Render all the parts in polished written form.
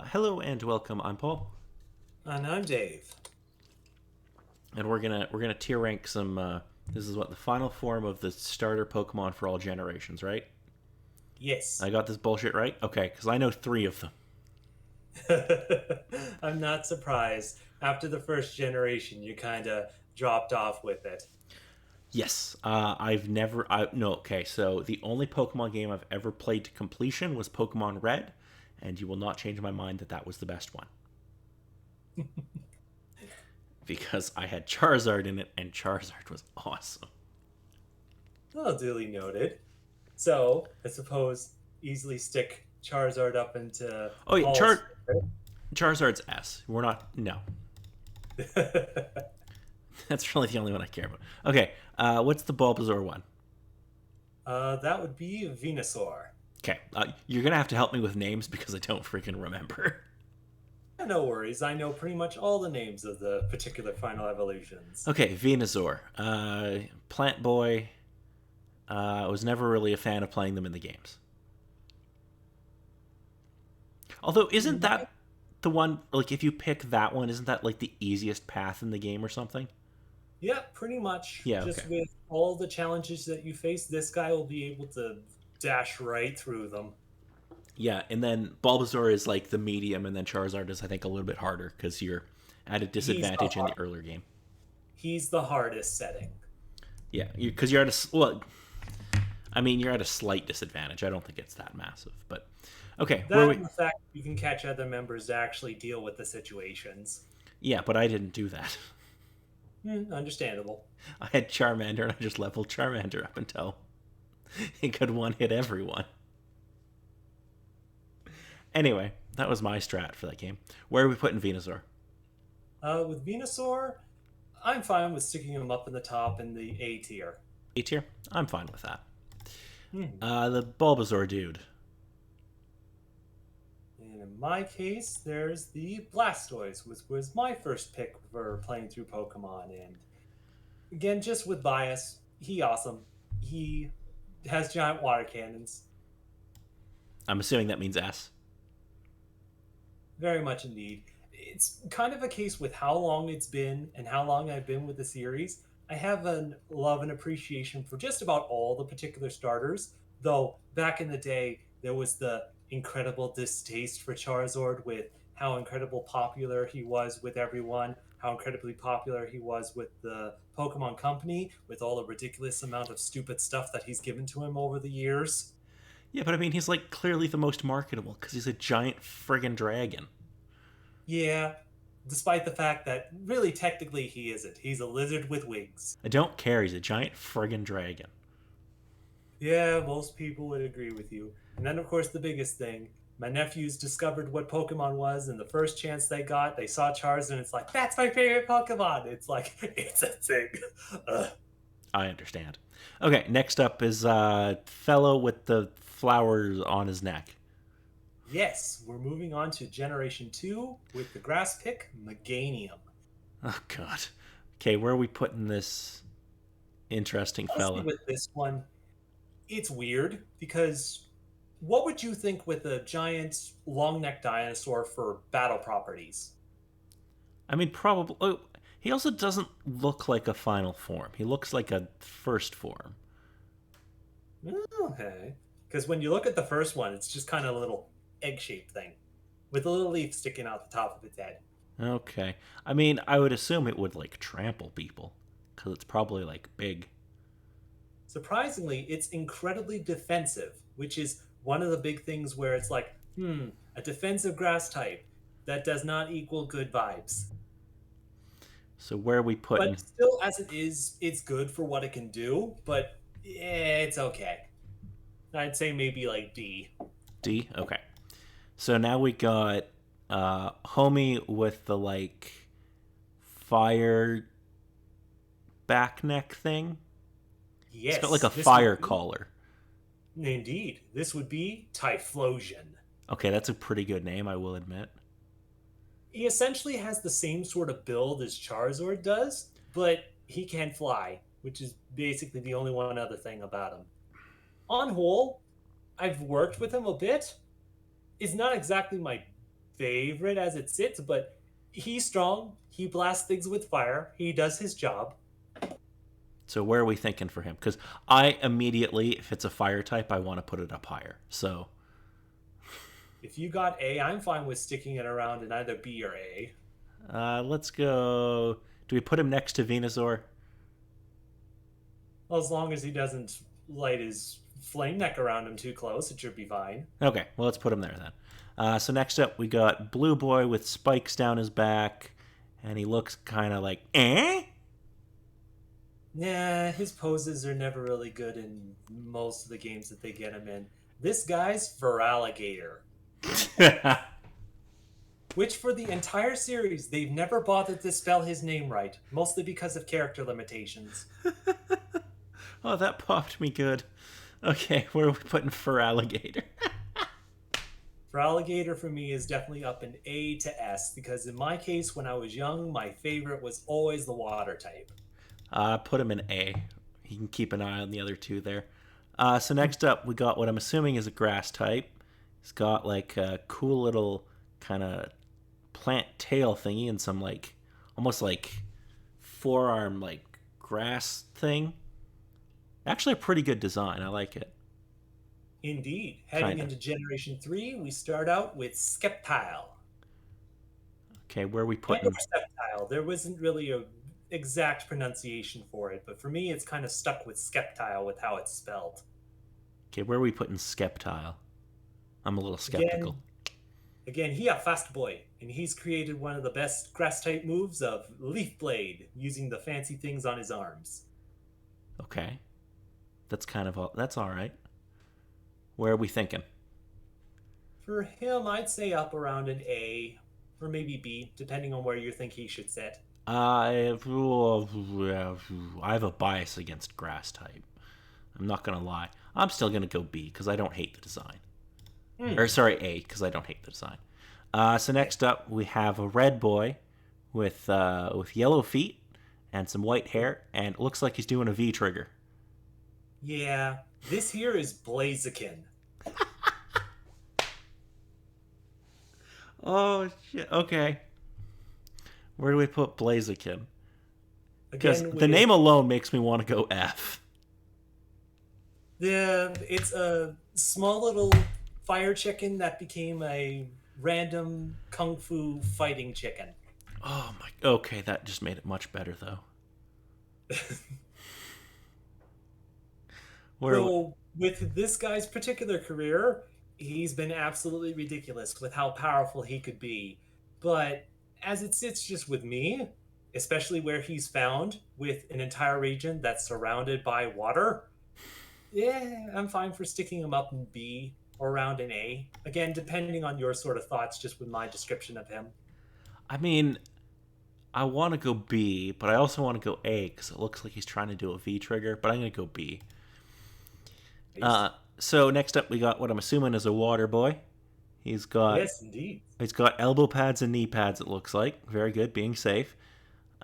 Hello and welcome. I'm Paul, And I'm Dave. and we're gonna tier rank some. This is what the final form of the starter Pokemon for all generations, right? Yes. I got this bullshit right. Okay, because I know three of them. I'm not surprised. After the first generation, you kind of dropped off with it. Yes, I've never. I no. Okay, so the only Pokemon game I've ever played to completion was Pokemon Red, and you will not change my mind that that was the best one because I had Charizard in it, and Charizard was awesome. Oh, duly noted. So, I suppose easily stick Charizard up into Oh yeah, Paul's Charizard's S. We're not. No, favorite. that's really the only one I care about. Okay, what's the Bulbasaur one? That would be Venusaur. Okay, you're gonna have to help me with names because I don't freaking remember. No worries, I know pretty much all the names of the particular final evolutions. Okay, Venusaur, Plant Boy. I was never really a fan of playing them in the games. Although, isn't My that the one? Like, if you pick that one, isn't that like the easiest path in the game or something? Yeah, pretty much. Yeah. Okay. Just with all the challenges that you face, this guy will be able to dash right through them. Yeah, and then Bulbasaur is like the medium, and then Charizard is I think a little bit harder because you're at a He's the disadvantage in the hard, earlier game. he's the hardest setting. Yeah, because you're at well, I mean you're at a slight disadvantage. I don't think it's that massive, but okay, where That we? and the fact you can catch other members to actually deal with the situations. Yeah, but I didn't do that. Understandable. I had Charmander and I just leveled Charmander up until he could one hit everyone. Anyway, that was my strat for that game. Where are we putting Venusaur? With Venusaur, I'm fine with sticking him up in the top in the A tier. A tier? I'm fine with that. Hmm. The Bulbasaur dude. And in my case, there's the Blastoise, which was my first pick for playing through Pokemon. And again, just with bias, he awesome. He has giant water cannons, I'm assuming that means S. very much indeed. It's kind of a case with how long it's been and how long I've been with the series. I have a love and appreciation for just about all the particular starters, though back in the day, there was the incredible distaste for Charizard with how incredibly popular he was with everyone, how incredibly popular he was with the Pokemon Company, with all the ridiculous amount of stupid stuff that he's given to him over the years. Yeah, but I mean, he's like clearly the most marketable because he's a giant friggin' dragon. Yeah, despite the fact that really technically he isn't. He's a lizard with wings. I don't care, he's a giant friggin' dragon. Yeah, most people would agree with you. And then, of course, the biggest thing my nephews discovered what Pokemon was, and the first chance they got, they saw Charizard, and it's like, that's my favorite Pokemon. It's like, it's a thing. Ugh. I understand. Okay, next up is fellow with the flowers on his neck. Yes, we're moving on to Generation 2 with the grass pick, Meganium. Oh, God. Okay, where are we putting this interesting Honestly, fella? with this one, it's weird because what would you think with a giant long necked dinosaur for battle properties? I mean, probably. Oh, he also doesn't look like a final form. He looks like a first form. Okay. Because when you look at the first one, it's just kind of a little egg shaped thing with a little leaf sticking out the top of its head. Okay. I mean, I would assume it would like trample people because it's probably like big. Surprisingly, it's incredibly defensive, which is one of the big things where it's like, a defensive grass type. That does not equal good vibes. So where are we But putting still, as it is, it's good for what it can do, but it's okay. I'd say maybe like D. D? Okay. So now we got homie with the like fire back neck thing. It's got like Yes, a this would fire be, collar. indeed, this would be Typhlosion. Okay, that's a pretty good name, I will admit. He essentially has the same sort of build as Charizard does, but he can fly, which is basically the only one other thing about him. On whole, I've worked with him a bit. Is not exactly my favorite as it sits, but he's strong. He blasts things with fire. He does his job. So where are we thinking for him? Because I immediately, if it's a fire type, I want to put it up higher. So If you got A, I'm fine with sticking it around in either B or A. let's go. Do we put him next to Venusaur? Well, as long as he doesn't light his flame neck around him too close, it should be fine. Okay, well, let's put him there then. So next up, we got Blue Boy with spikes down his back, and he looks kind of like, eh? Yeah, his poses are never really good in most of the games that they get him in. This guy's for alligator, which for the entire series, they've never bothered to spell his name right, mostly because of character limitations. Oh, that popped me good. Okay, where are we putting for alligator? For alligator, for me, is definitely up in A to S, because in my case, when I was young, my favorite was always the water type. Put him in A. He can keep an eye on the other two there. So next up, we got what I'm assuming is a grass type. He's got like a cool little kind of plant tail thingy and some like almost like forearm like grass thing. Actually, a pretty good design. I like it. Indeed. Heading Kind of. into Generation 3, we start out with Skeptile. Okay, where are we And or putting? Sceptile. There wasn't really a exact pronunciation for it, but for me, it's kind of stuck with Skeptile with how it's spelled. Okay, where are we putting Skeptile? I'm a little skeptical. Again, again, he a fast boy, and he's created one of the best grass type moves of Leaf Blade, using the fancy things on his arms. Okay, that's all right. Where are we thinking? For him, I'd say up around an A, or maybe B, depending on where you think he should sit. I I have a bias against grass type. I'm not gonna lie. I'm still gonna go B because I don't hate the design. Or Hmm. sorry, A because I don't hate the design. So next up we have a red boy with yellow feet and some white hair, and it looks like he's doing a V trigger. Yeah, this here is Blaziken. Oh shit. Okay. Where do we put Blaziken? Because Again, the with name alone makes me want to go F. it's a small little fire chicken that became a random kung fu fighting chicken. Oh my. Okay, that just made it much better though. Where? So, with this guy's particular career, he's been absolutely ridiculous with how powerful he could be. But as it sits just with me, especially where he's found with an entire region that's surrounded by water, yeah, I'm fine for sticking him up in B or around an A. Again, depending on your sort of thoughts, just with my description of him. I mean, I want to go B, but I also want to go A because it looks like he's trying to do a V trigger. But I'm gonna go B. Nice. So next up, we got what I'm assuming is a water boy. He's got Yes, indeed. he's got elbow pads and knee pads. It looks like very good, being safe.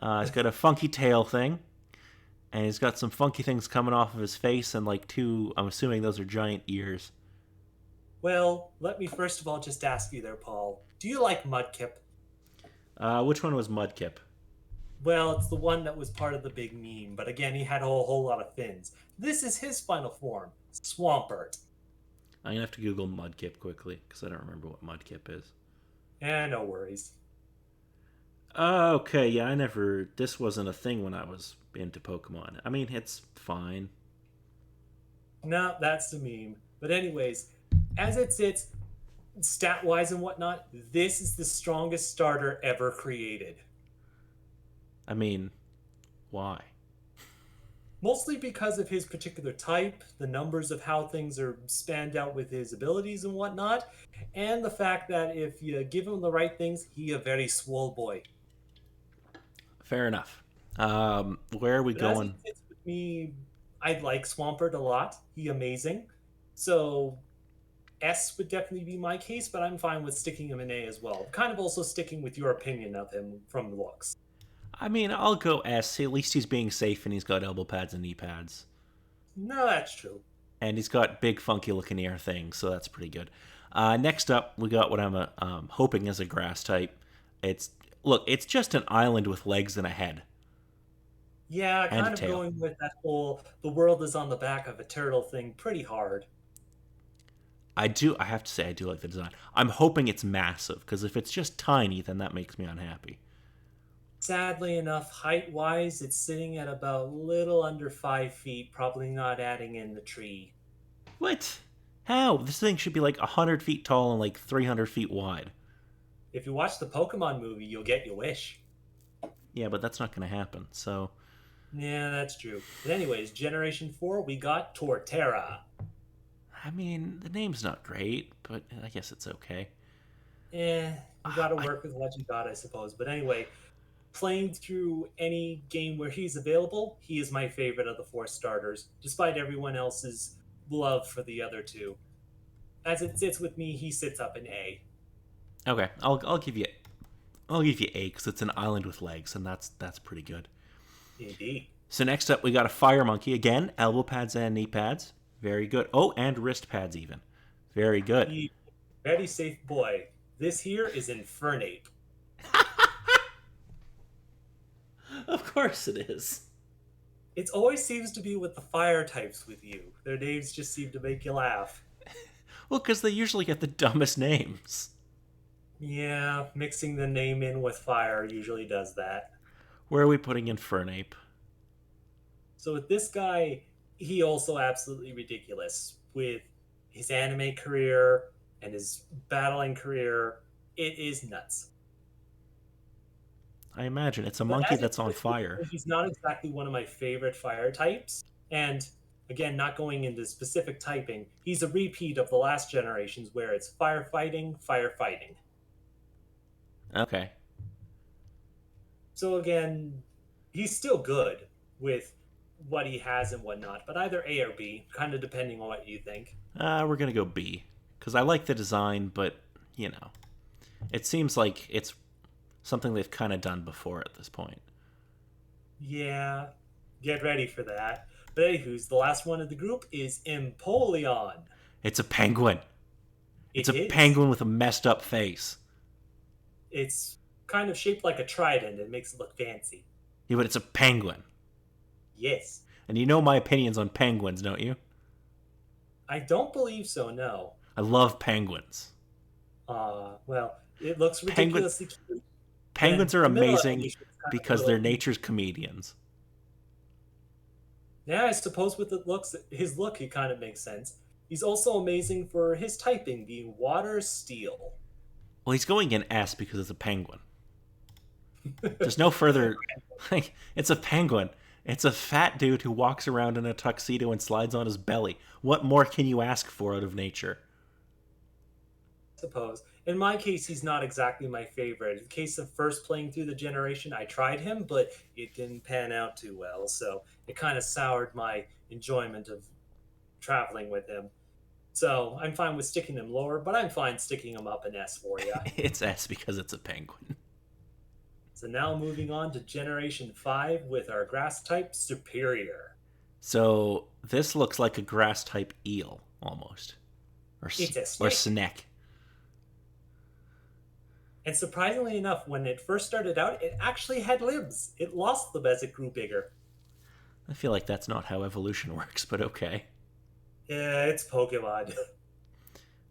He's got a funky tail thing, and he's got some funky things coming off of his face, and like two. I'm assuming those are giant ears. Well, let me first of all just ask you there, Paul. Do you like Mudkip? Which one was Mudkip? Well, it's the one that was part of the big meme, but again, he had a whole lot of fins. This is his final form, Swampert. I'm gonna have to Google Mudkip quickly because I don't remember what Mudkip is. No worries. Okay, yeah, I never. This wasn't a thing when I was into Pokemon. I mean, it's fine. No, that's the meme. But anyways, as it sits, stat-wise and whatnot, this is the strongest starter ever created. I mean, why? Mostly because of his particular type, the numbers of how things are spanned out with his abilities and whatnot, and the fact that if you give him the right things, he a very swole boy. Fair enough. Where are we But as it going? sits with me, I like Swampert a lot. He amazing. So S would definitely be my case, but I'm fine with sticking him in A as well. Kind of also sticking with your opinion of him from the looks. I mean, I'll go S. At least he's being safe and he's got elbow pads and knee pads. No, that's true. And he's got big, funky looking ear things, so that's pretty good. Next up, we got what I'm hoping is a grass type. It's just an island with legs and a head Yeah, and a kind of tail. going with that whole the world is on the back of a turtle thing pretty hard. I have to say, I do like the design. I'm hoping it's massive, because if it's just tiny, then that makes me unhappy. Sadly enough, height wise, it's sitting at about little under 5 feet, probably not adding in the tree. What? How? This thing should be like 100 feet tall and like 300 feet wide. If you watch the Pokemon movie, you'll get your wish. Yeah, but that's not going to happen. So, Yeah, that's true. But anyways, Generation 4, we got Torterra. I mean, the name's not great, but I guess it's okay. You gotta I, work with what you got, I suppose. But anyway, playing through any game where he's available, he is my favorite of the four starters, despite everyone else's love for the other two. As it sits with me, he sits up in A. okay, I'll give you A because it's an island with legs, and that's pretty good. Indeed. So next up, we got a fire monkey again, elbow pads and knee pads, very good. Oh, and wrist pads even, very good. He, very safe boy. This here is Infernape. Of course it is. It always seems to be with the fire types with you. Their names just seem to make you laugh. Well, because they usually get the dumbest names. Yeah, mixing the name in with fire usually does that. Where are we putting Infernape? So with this guy, he also absolutely ridiculous with his anime career and his battling career. It is nuts. I imagine it's a But monkey as it that's on sits, fire. he's not exactly one of my favorite fire types. And again, not going into specific typing, he's a repeat of the last generations where it's firefighting, firefighting. Okay. So again, he's still good with what he has and whatnot, but either A or B, kind of depending on what you think. We're gonna go B because I like the design, but you know, it seems like it's something they've kind of done before at this point. Yeah, get ready for that. But anywho's the last one of the group is Empoleon. It's a penguin. It's It a is. penguin with a messed up face. It's kind of shaped like a trident. It makes it look fancy. Yeah, but it's a penguin. Yes. And you know my opinions on penguins, don't you? I don't believe so, no. I love penguins. Well, it looks Penguin ridiculously cute. Then penguins are vanilla amazing animation is kind of a because little. they're nature's comedians. Yeah, I suppose with the looks, his look, it kind of makes sense. He's also amazing for his typing being water steel. Well, he's going in S because it's a penguin. There's no further. Like, it's a penguin. It's a fat dude who walks around in a tuxedo and slides on his belly. What more can you ask for out of nature? Suppose. In my case, he's not exactly my favorite. In the case of first playing through the generation, I tried him, but it didn't pan out too well, so it kind of soured my enjoyment of traveling with him. So I'm fine with sticking him lower, but I'm fine sticking him up in S for you. It's S because it's a penguin. So now moving on to Generation 5 with our grass type Superior. So this looks like a grass type eel almost, or It's a or snake. snake. And surprisingly enough, when it first started out, it actually had limbs. It lost them as it grew bigger. I feel like that's not how evolution works, but okay. Yeah, it's Pokemon.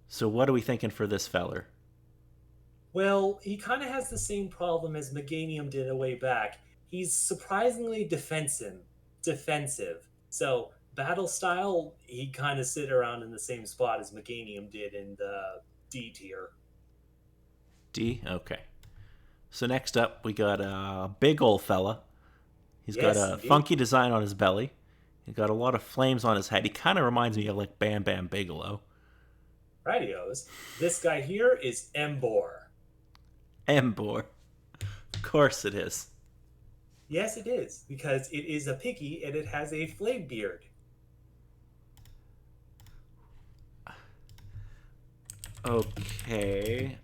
So what are we thinking for this feller? Well, he kind of has the same problem as Meganium did a way back. He's surprisingly defensive. So battle style, he kind of sit around in the same spot as Meganium did in the D tier. D? Okay. So next up, we got a big old fella. He's got Yes, a indeed. funky design on his belly. He's got a lot of flames on his head. He kind of reminds me of like Bam Bam Bigelow. Radios. This guy here is Embor. Embor. Of course it is. Yes, it is, because it is a piggy and it has a flame beard. Okay.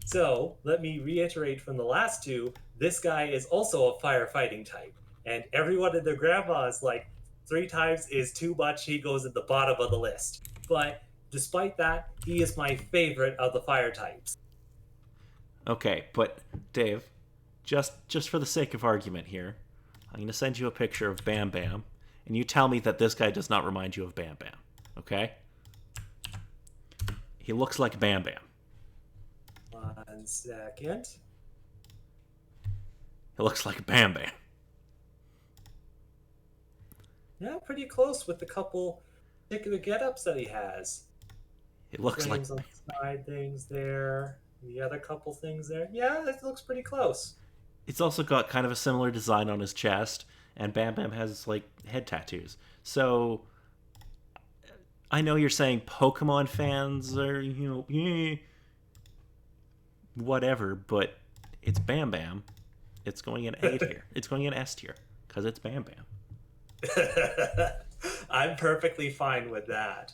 So, let me reiterate from the last two, this guy is also a firefighting type. And everyone in their grandma is like, three times is too much, he goes at the bottom of the list. But Despite that, he is my favorite of the fire types. Okay, but Dave, just for the sake of argument here, I'm going to send you a picture of Bam Bam, and you tell me that this guy does not remind you of Bam Bam. Okay? He looks like Bam Bam. 1 second. He looks like Bam Bam. Yeah, pretty close with the couple particular get-ups that he has. He looks like. Frames on the side things there. The other couple things there. Yeah, it looks pretty close. It's also got kind of a similar design on his chest, and Bam Bam has like head tattoos. So I know you're saying Pokemon fans are, whatever, but it's Bam Bam. It's going in A tier. It's going in S tier because it's Bam Bam. I'm perfectly fine with that.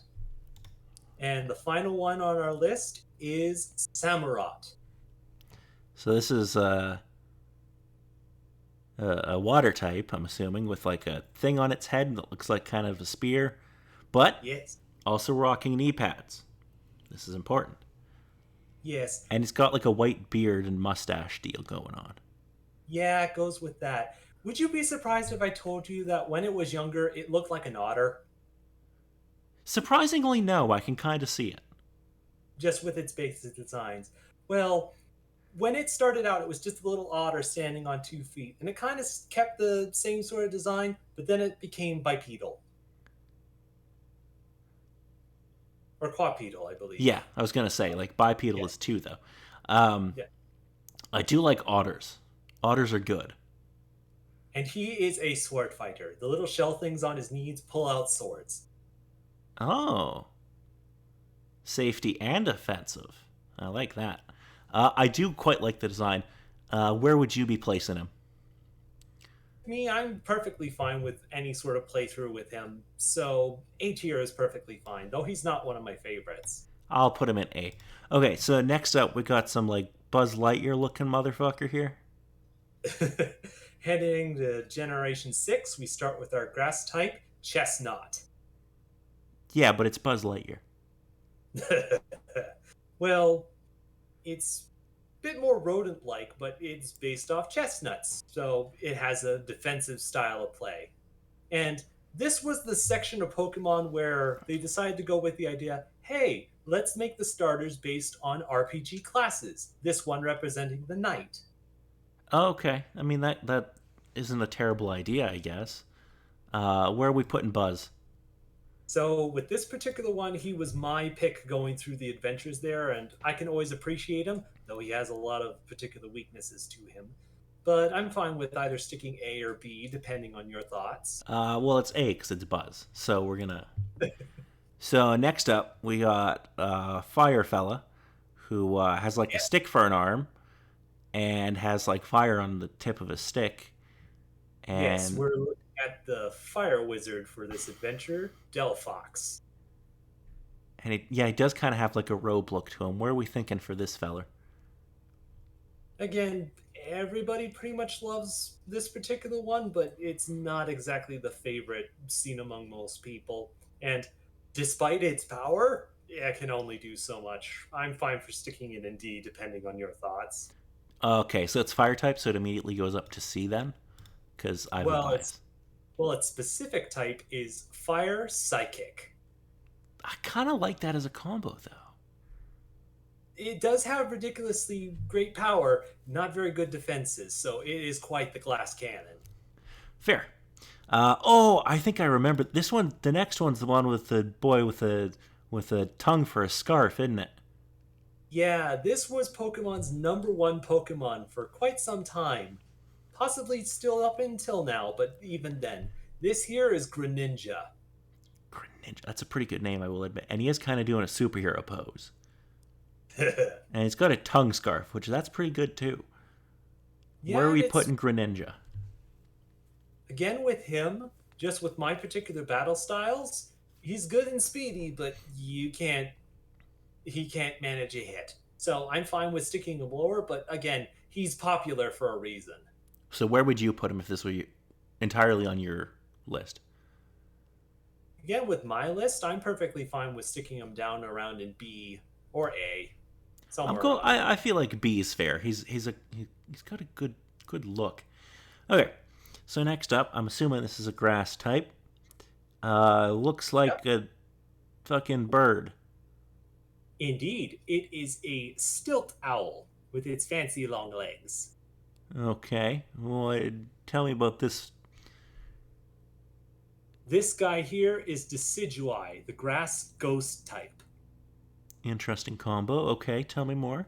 And the final one on our list is Samurott. So this is a water type, I'm assuming, with like a thing on its head that looks like kind of a spear, but Yes. also rocking knee pads. This is important. Yes. And it's got like a white beard and mustache deal going on. Yeah, it goes with that. Would you be surprised if I told you that when it was younger, it looked like an otter? Surprisingly, no, I can kind of see it. Just with its basic designs. Well, when it started out, it was just a little otter standing on 2 feet, and it kind of kept the same sort of design, but then it became bipedal. Or quadrupedal, I believe. Yeah, I was gonna say like bipedal Yeah. is too though. Um, Yeah. I do like otters. Otters are good. And he is a sword fighter. The little shell things on his knees pull out swords. Oh, safety and offensive. I like that. I do quite like the design. Where would you be placing him? Me, I'm perfectly fine with any sort of playthrough with him, so A tier is perfectly fine, though he's not one of my favorites. I'll put him in A. Okay, so next up we got some like Buzz Lightyear looking motherfucker here. Heading to Generation 6, we start with our grass type, Chestnut. Yeah, but it's Buzz Lightyear. Well, it's a bit more rodent like, but it's based off chestnuts, so it has a defensive style of play. And this was the section of Pokemon where they decided to go with the idea, hey, let's make the starters based on RPG classes, this one representing the knight. Okay, I mean that isn't a terrible idea, I guess. Where are we putting Buzz? So with this particular one, he was my pick going through the adventures there, and I can always appreciate him, though he has a lot of particular weaknesses to him. But I'm fine with either sticking A or B, depending on your thoughts. Well, it's A because it's Buzz. So we're gonna. So next up, we got Fire Fella, who has like a Yeah. stick for an arm, and has like fire on the tip of his stick, Yes, and we're looking at the fire wizard for this adventure, Delphox. he does kind of have like a robe look to him. Where are we thinking for this feller? Again, everybody pretty much loves this particular one, but it's not exactly the favorite seen among most people. And despite its power, it can only do so much. I'm fine for sticking it in D, depending on your thoughts. Okay, so it's fire type, so it immediately goes up to C then, because I have a Well, bias. its specific type is Fire Psychic. I kind of like that as a combo though. It does have ridiculously great power, not very good defenses, so it is quite the glass cannon. Fair. I think I remember this one. The next one's the one with the boy with a tongue for a scarf, isn't it? Yeah, this was Pokemon's number one Pokemon for quite some time. Possibly still up until now, but even then. This here is Greninja. Greninja. That's a pretty good name, I will admit. And he is kind of doing a superhero pose. Yeah, And he's got a tongue scarf, which that's pretty good too. Where are we it's putting Greninja? again with him, just with my particular battle styles, he's good and speedy, but he can't manage a hit. So I'm fine with sticking him lower, but again, he's popular for a reason. So where would you put him if this were entirely on your list? Again, with my list, I'm perfectly fine with sticking him down around in B or A, somewhere around there. I feel like B is fair. He's got a good look. Okay, so next up, I'm assuming this is a grass type. Looks Yep. like a fucking bird. Indeed, it is a stilt owl with its fancy long legs. Okay, well, tell me about this. This guy here is Decidui, the grass ghost type. Interesting combo. Okay, tell me more.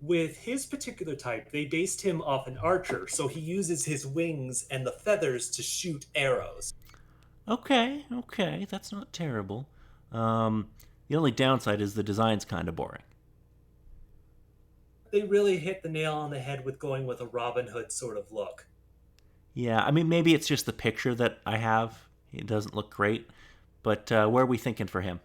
With his particular type, they based him off an archer, so he uses his wings and the feathers to shoot arrows. Okay, that's not terrible. Um, the only downside is the design's kind of boring. They really hit the nail on the head with going with a Robin Hood sort of look. Yeah, I mean, maybe it's just the picture that I have. It doesn't look great. But where are we thinking for him?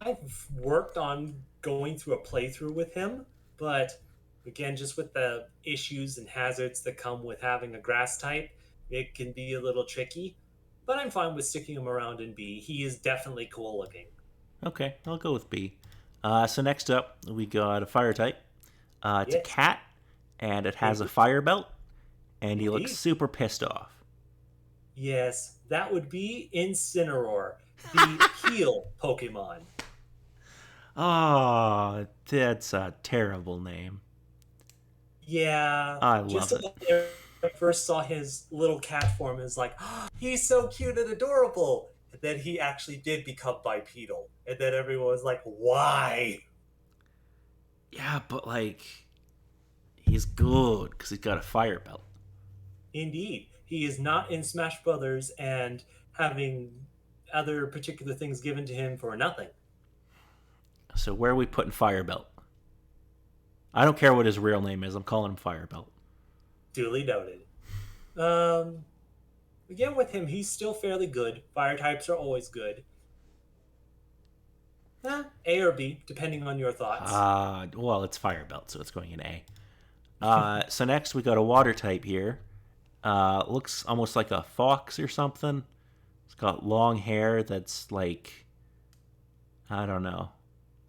I've worked on going through a playthrough with him, but again, just with the issues and hazards that come with having a grass type, it can be a little tricky. But I'm fine with sticking him around in B. He is definitely cool looking. Okay, I'll go with B. So next up, we got a fire type. It's a Yes, cat, and it has a indeed. fire belt, and he looks Indeed. super pissed off. Yes, that would be Incineroar, the heal Pokemon. Oh, that's a terrible name. Yeah, I just love it. when I first saw his little cat form, is like, oh, he's so cute and adorable. And then he actually did become bipedal. And then everyone was like, why? Yeah, but like, he's good because he's got a fire belt. Indeed, he is not in Smash Brothers and having other particular things given to him for nothing. So where are we putting fire belt? I don't care what his real name is. I'm calling him fire belt. Duly noted. Um, Again, with him, he's still fairly good. Fire types are always good. A or B, depending on your thoughts. Well, it's fire belt, so it's going in A. So next we got a water type here. Looks almost like a fox or something. It's got long hair that's like, I don't know.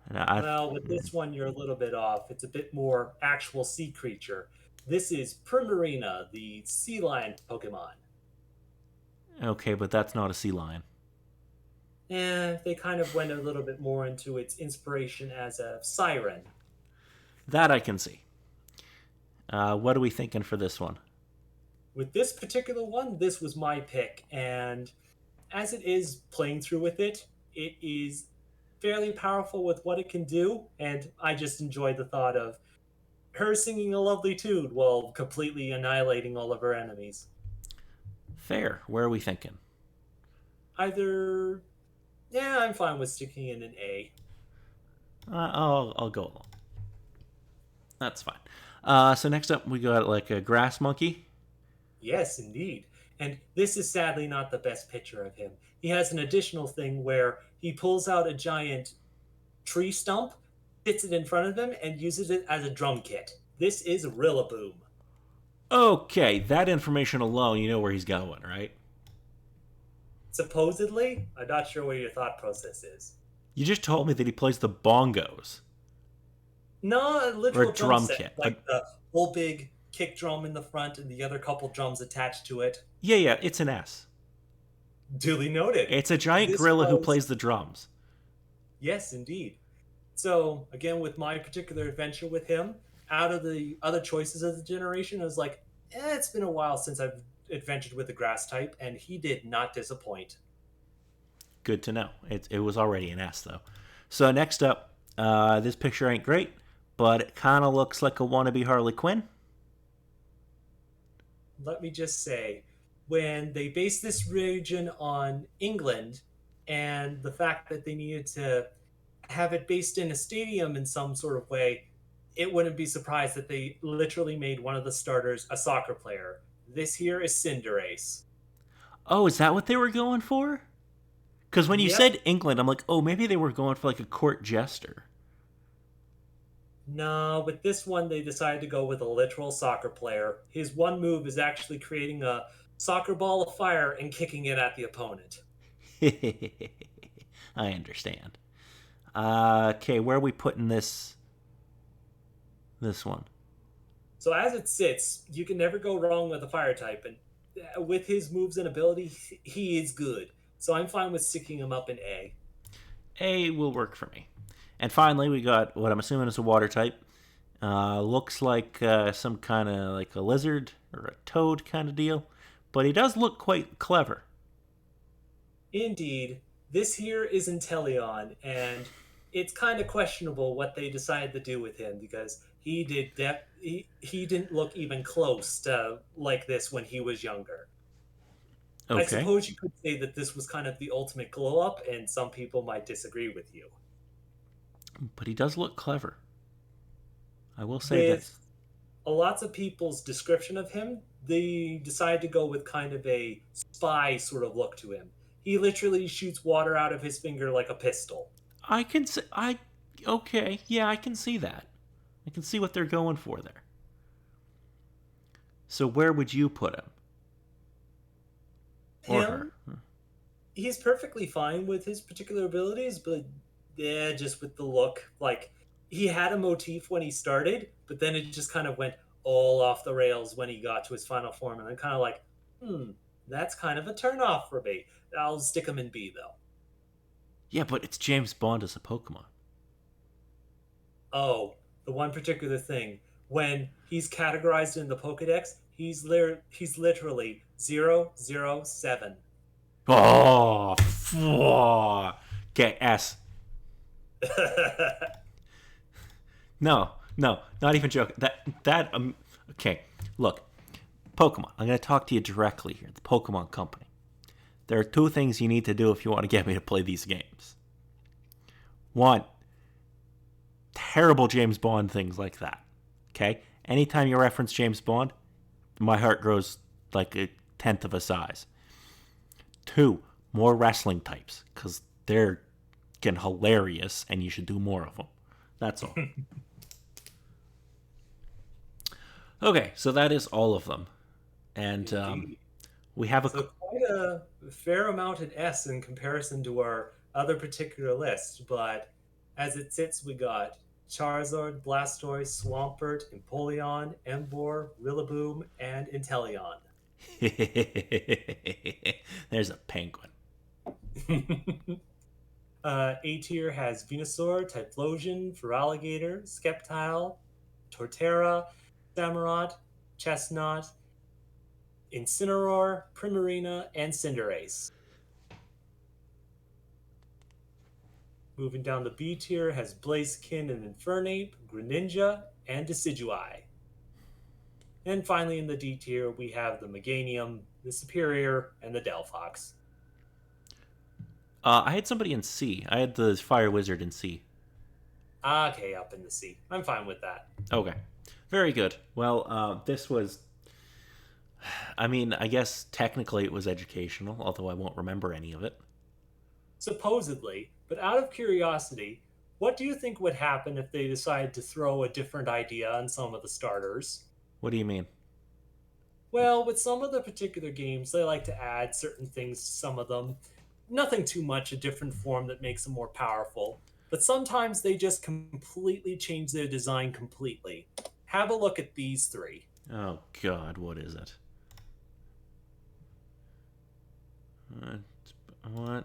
And Well, with this one, you're a little bit off. It's a bit more actual sea creature. This is Primarina, the sea lion Pokemon. okay, but that's not a sea lion. And they kind of went a little bit more into its inspiration as a siren. That I can see. What are we thinking for this one? With this particular one, this was my pick. And as it is playing through with it, it is fairly powerful with what it can do. And I just enjoyed the thought of her singing a lovely tune while completely annihilating all of her enemies. Fair. Where are we thinking? Either, yeah, I'm fine with sticking in an A. I'll go along. That's fine. So next up we got like a grass monkey. Yes, indeed. And this is sadly not the best picture of him. He has an additional thing where he pulls out a giant tree stump, sits it in front of him, and uses it as a drum kit. This is Rillaboom. Okay, that information alone, you know where he's going, right? Supposedly, I'm not sure what your thought process is. You just told me that he plays the bongos No, a or a literal drum drum set, kit. like the whole big kick drum in the front and the other couple drums attached to it. Yeah, it's an S. Duly noted. It's a giant This gorilla who was, plays the drums. yes, indeed. So, again, with my particular adventure with him, out of the other choices of the generation, I was like, it's been a while since I've adventured with the grass type, and he did not disappoint. Good to know. It was already an S though. So next up, this picture ain't great, but it kind of looks like a wannabe Harley Quinn. Let me just say, when they based this region on England and the fact that they needed to have it based in a stadium in some sort of way, it wouldn't be surprised that they literally made one of the starters a soccer player. This here is Cinderace. Oh, is that what they were going for? Because when you Yep. said England, I'm like, oh, maybe they were going for like a court jester. No, with this one, they decided to go with a literal soccer player. His one move is actually creating a soccer ball of fire and kicking it at the opponent. I understand. Okay, where are we putting this one? So as it sits, you can never go wrong with a fire type, and with his moves and ability, he is good. So I'm fine with sticking him up in A. A will work for me. And finally, we got what I'm assuming is a water type. Looks like some kind of like a lizard or a toad kind of deal, but he does look quite clever. Indeed, this here is Intelion, and it's kind of questionable what they decided to do with him because he didn't look even close to like this when he was younger. I Okay, suppose you could say that this was kind of the ultimate glow up, and some people might disagree with you. but he does look clever. I will say With this. lots of people's description of him, they decided to go with kind of a spy sort of look to him. He literally shoots water out of his finger like a pistol. I can see. Okay, yeah, I can see that. I can see what they're going for there. So where would you put him or her? Him, he's perfectly fine with his particular abilities, but yeah, just with the look. Like, he had a motif when he started, but then it just kind of went all off the rails when he got to his final form. And I'm kind of like, that's kind of a turnoff for me. I'll stick him in B, though. Yeah, but it's James Bond as a Pokemon. Oh, the one particular thing. When he's categorized in the Pokedex, he's literally 007. Oh, okay, S. No, no, not even joking. Okay, look, Pokemon. I'm going to talk to you directly here. The Pokemon Company. There are two things you need to do if you want to get me to play these games. One, terrible James Bond things like that. Okay? Anytime you reference James Bond, my heart grows like a tenth of a size. Two, more wrestling types, because they're getting hilarious and you should do more of them. That's all. Okay, so that is all of them. And Indeed. we have a. So quite a fair amount in S in comparison to our other particular list, but as it sits, we got Charizard, Blastoise, Swampert, Empoleon, Emboar, Rillaboom, and Intelion. There's a penguin. A tier has Venusaur, Typhlosion, Feraligatr, Skeptile, Torterra, Samurott, Chestnut, Incineroar, Primarina, and Cinderace. Moving down the B tier has Blaziken and Infernape, Greninja, and Decidueye. And finally in the D tier, we have the Meganium, the Superior, and the Delphox. I had somebody in C. I had the Fire Wizard in C. Okay, up in the C. I'm fine with that. Okay. Very good. Well, this was. I mean, I guess technically it was educational, although I won't remember any of it. Supposedly, but out of curiosity, what do you think would happen if they decided to throw a different idea on some of the starters? What do you mean? Well, with some of the particular games, they like to add certain things to some of them. Nothing too much, a different form that makes them more powerful. But sometimes they just completely change their design completely. Have a look at these three. Oh, God, what is it?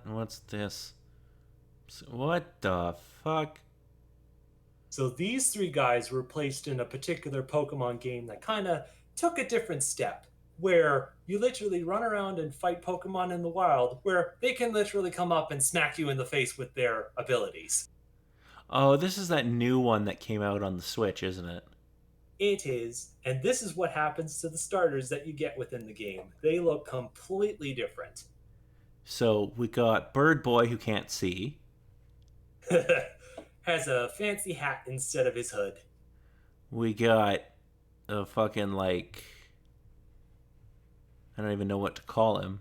What's this? What the fuck? So these three guys were placed in a particular Pokemon game that kind of took a different step, where you literally run around and fight Pokemon in the wild, where they can literally come up and smack you in the face with their abilities. Oh, this is that new one that came out on the Switch, isn't it? It is, and this is what happens to the starters that you get within the game. They look completely different. So we got Bird Boy who can't see. Has a fancy hat instead of his hood. We got a fucking like I don't even know what to call him.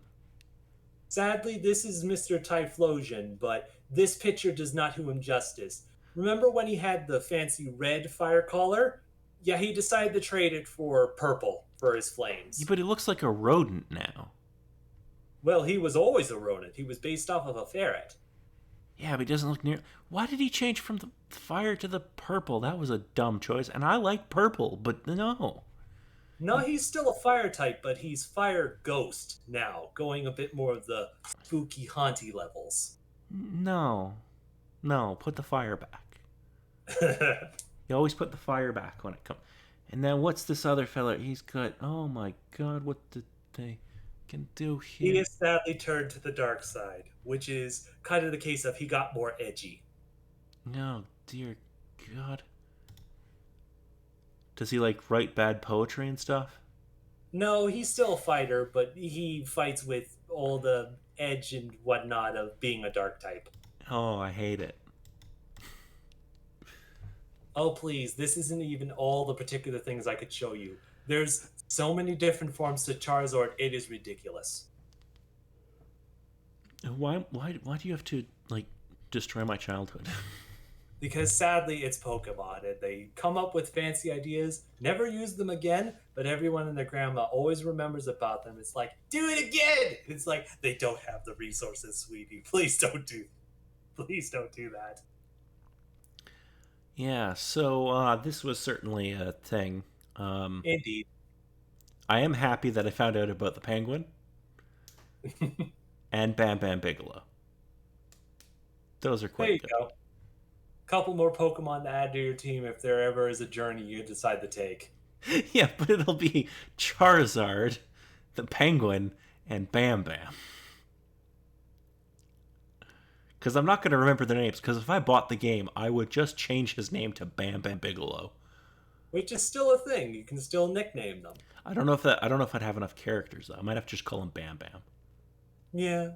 Sadly, this is Mr. Typhlosion, but this picture does not do him justice. Remember when he had the fancy red fire collar? Yeah, he decided to trade it for purple for his Yeah, flames. but it looks like a rodent now. Well, he was always a rodent. He was based off of a ferret. Yeah, but he doesn't look near. Why did he change from the fire to the purple? That was a dumb choice. And I like purple, but no. No, he's still a fire type, but he's fire ghost now, going a bit more of the spooky, haunty levels. No. No, put the fire back. You always put the fire back when it comes. And then what's this other fella? He's got. Oh my god, what did they can do He here? is sadly turned to the dark side, which is kind of the case of he got more edgy. No, dear god. Does he like write bad poetry and stuff? No, he's still a fighter, but he fights with all the edge and whatnot of being a dark type. Oh, I hate it. Oh, please, this isn't even all the particular things I could show you. There's so many different forms to Charizard, it is ridiculous. Why do you have to like destroy my childhood? Because sadly, it's Pokemon, and they come up with fancy ideas, never use them again, but everyone and their grandma always remembers about them. It's like, do it again! It's like, they don't have the resources, sweetie. Please don't do that. Yeah, so this was certainly a thing. Um, Indeed. I am happy that I found out about the penguin and Bam Bam Bigelow. Those are There quite you good. go. Couple more Pokemon to add to your team if there ever is a journey you decide to take. Yeah, but it'll be Charizard, the penguin, and Bam Bam. Because I'm not going to remember their names. Because if I bought the game, I would just change his name to Bam Bam Bigelow. Which is still a thing. You can still nickname them. I don't know if I'd have enough characters though. I might have to just call him Bam Bam. Yeah.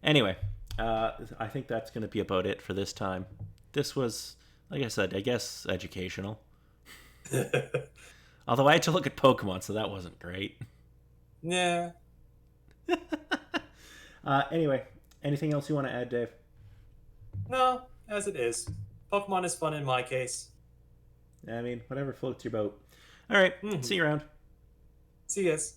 Anyway, I think that's going to be about it for this time. This was, like I said, I guess educational. Although I had to look at Pokemon, so that wasn't great. Yeah. Anyway, anything else you want to add, Dave? No, as it is. Pokemon is fun in my case. I mean, whatever floats your boat. All right, Hmm. see you around. See you guys.